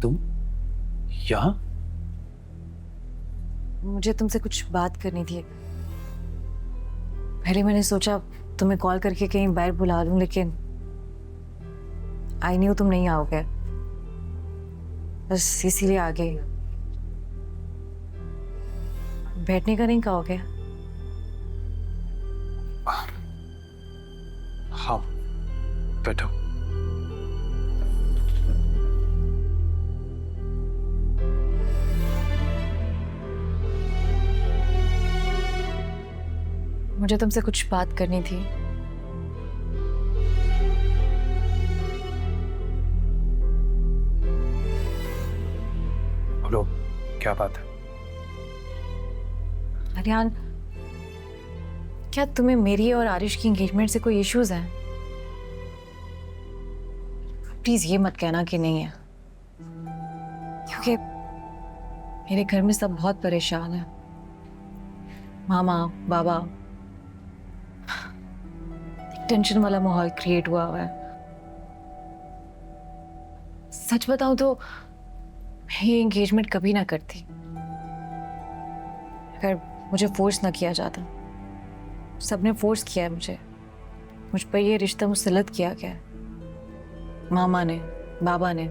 तुम यहाँ? मुझे तुमसे कुछ बात करनी थी। पहले मैंने सोचा तुम्हें कॉल करके कहीं बाहर बुला लूं, लेकिन आई न्यू तुम नहीं आओगे, बस इसीलिए आ गई। बैठने का नहीं कहोगे? हाँ, बैठो। मुझे तुमसे कुछ बात करनी थी। बोलो, क्या बात है? आर्यन, क्या तुम्हें मेरी और आरिश की एंगेजमेंट से कोई इश्यूज हैं? प्लीज ये मत कहना कि नहीं है, क्योंकि मेरे घर में सब बहुत परेशान है। मामा, बाबा, एक टेंशन वाला माहौल क्रिएट हुआ है। सच बताऊं तो मैं ये एंगेजमेंट कभी ना करती अगर मुझे फोर्स ना किया जाता। सबने फोर्स किया है मुझ पर ये रिश्ता मुसल्लत किया गया है, मामा ने, बाबा ने,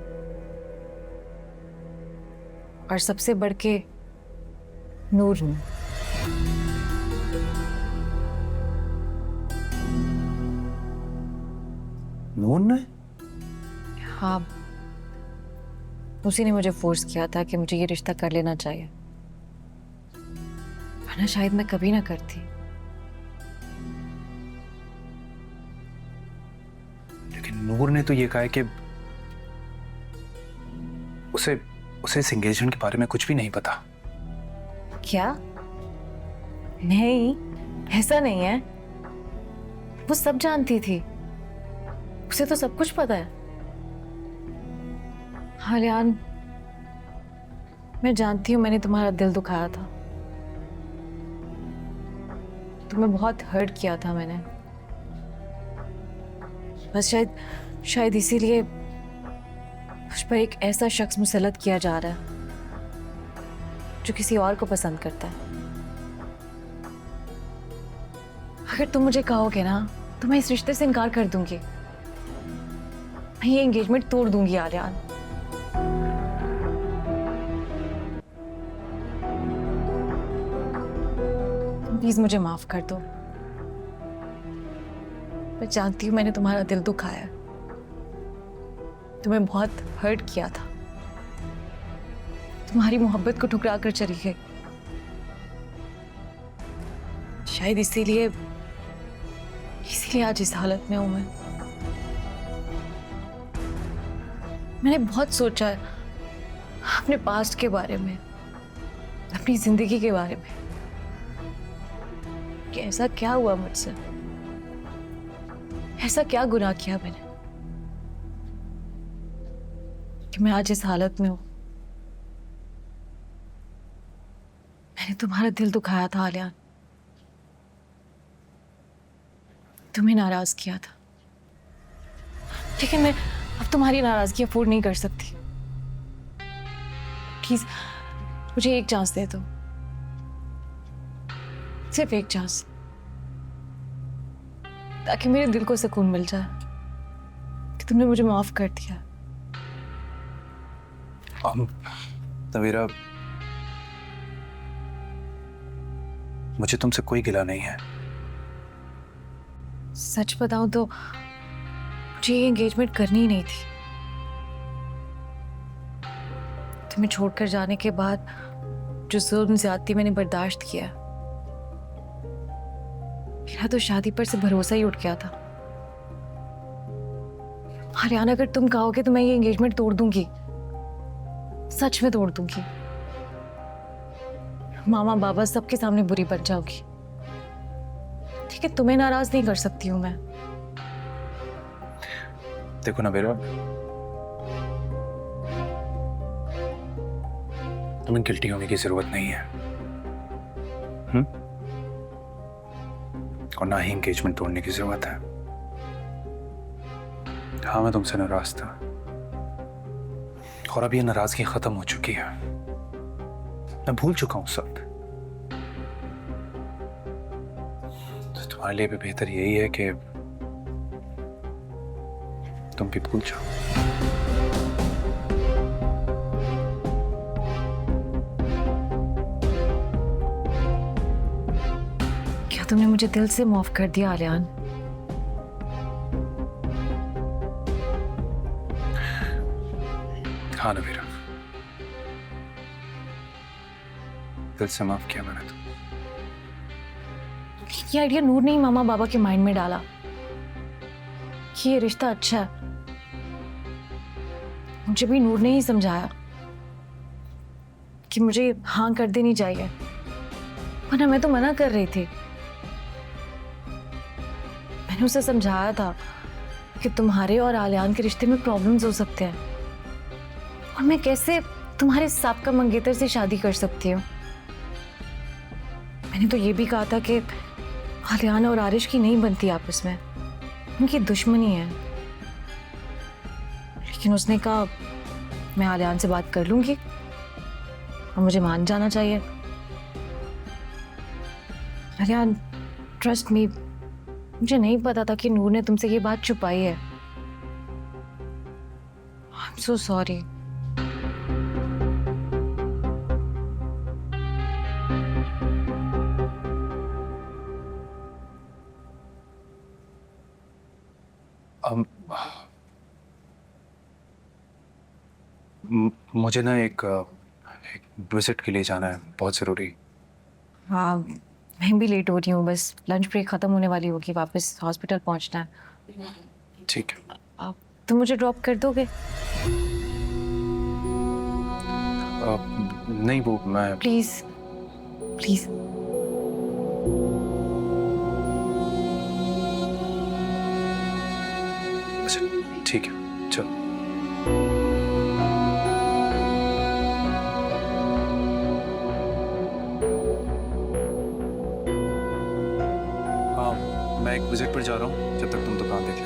और सबसे बढ़ के नूर ने। नूर ने? हाँ, उसी ने मुझे फोर्स किया था कि मुझे ये रिश्ता कर लेना चाहिए, वरना शायद मैं कभी ना करती। लेकिन नूर ने तो ये कहा है कि उसे उसे इस एंगेजमेंट के बारे में कुछ भी नहीं पता। क्या? नहीं, ऐसा नहीं है। वो सब जानती थी, उसे तो सब कुछ पता है। आर्यन, मैं जानती हूँ मैंने तुम्हारा दिल दुखाया था, तुम्हें बहुत हर्ट किया था मैंने। बस शायद इसीलिए मुझ पर एक ऐसा शख्स मुसल्लत किया जा रहा है जो किसी और को पसंद करता है। अगर तुम मुझे कहोगे ना तो मैं इस रिश्ते से इनकार कर दूंगी, मैं ये एंगेजमेंट तोड़ दूंगी। आर्यन, प्लीज मुझे माफ कर दो। मैं जानती हूँ मैंने तुम्हारा दिल दुखाया, तुम्हें बहुत हर्ट किया था, तुम्हारी मोहब्बत को ठुकरा कर चली गई। शायद इसीलिए आज इस हालत में हूं मैं। मैंने बहुत सोचा है अपने पास्ट के बारे में, अपनी जिंदगी के बारे में, कि ऐसा क्या हुआ मुझसे, ऐसा क्या गुनाह किया मैंने कि मैं आज इस हालत में हूं। मैंने तुम्हारा दिल दुखाया था आर्यन, तुम्हें नाराज किया था, लेकिन मैं अब तुम्हारी नाराजगी अफोर्ड नहीं कर सकती। प्लीज मुझे एक चांस दे दो, सिर्फ एक चांस, ताकि मेरे दिल को सुकून मिल जाए कि तुमने मुझे माफ कर दिया। तवेरा, मुझे तुमसे कोई गिला नहीं है। सच बताऊं तो मुझे ये एंगेजमेंट करनी ही नहीं थी। तुम्हें छोड़कर जाने के बाद जो जुल्म ज्यादती मैंने बर्दाश्त किया, मेरा तो शादी पर से भरोसा ही उठ गया था। आर्यन, अगर तुम कहोगे तो मैं ये एंगेजमेंट तोड़ दूंगी, सच में तोड़ दूंगी। मामा बाबा सबके सामने बुरी बन जाओगी, ठीक है? तुम्हें नाराज नहीं कर सकती हूँ मैं। देखो ना बेरा, तुम्हें गिल्टी होने की जरूरत नहीं है, और ना ही एंगेजमेंट तोड़ने की जरूरत है। हाँ, मैं तुमसे नाराज था और अब ये नाराजगी खत्म हो चुकी है। मैं भूल चुका हूं सब। तो तुम्हारे लिए भी बेहतर यही है कि तुम भी भूल जाओ। क्या तुमने मुझे दिल से माफ कर दिया आलियान? हाँ नवीरा, दिल से माफ किया मैंने तो। ये आइडिया नूर ने ही मामा बाबा के माइंड में डाला कि ये रिश्ता अच्छा है। मुझे भी नूर ने ही समझाया कि मुझे हाँ कर देनी चाहिए, वरना मैं तो मना कर रही थी। मैंने उसे समझाया था कि तुम्हारे और आलियान के रिश्ते में प्रॉब्लम्स हो सकते हैं और मैं कैसे तुम्हारे साबका मंगेतर से शादी कर सकती हूँ। मैंने तो ये भी कहा था कि आलियान और आरिश की नहीं बनती आपस में, उनकी दुश्मनी है। लेकिन उसने कहा मैं आलियान से बात कर लूंगी और मुझे मान जाना चाहिए। आलियान ट्रस्ट मी, मुझे नहीं पता था कि नूर ने तुमसे ये बात छुपाई है। I am so sorry. मुझे ना एक विजिट के लिए जाना है, बहुत ज़रूरी। हाँ, मैं भी लेट हो रही हूँ, बस लंच ब्रेक ख़त्म होने वाली होगी, वापस हॉस्पिटल पहुँचना है। ठीक है। तुम मुझे ड्रॉप कर दोगे? नहीं, वो मैं प्लीज़ प्लीज़। अच्छा ठीक है, चलो। हाँ, मैं एक विजिट पर जा रहा हूँ, जब तक तुम दुकान देख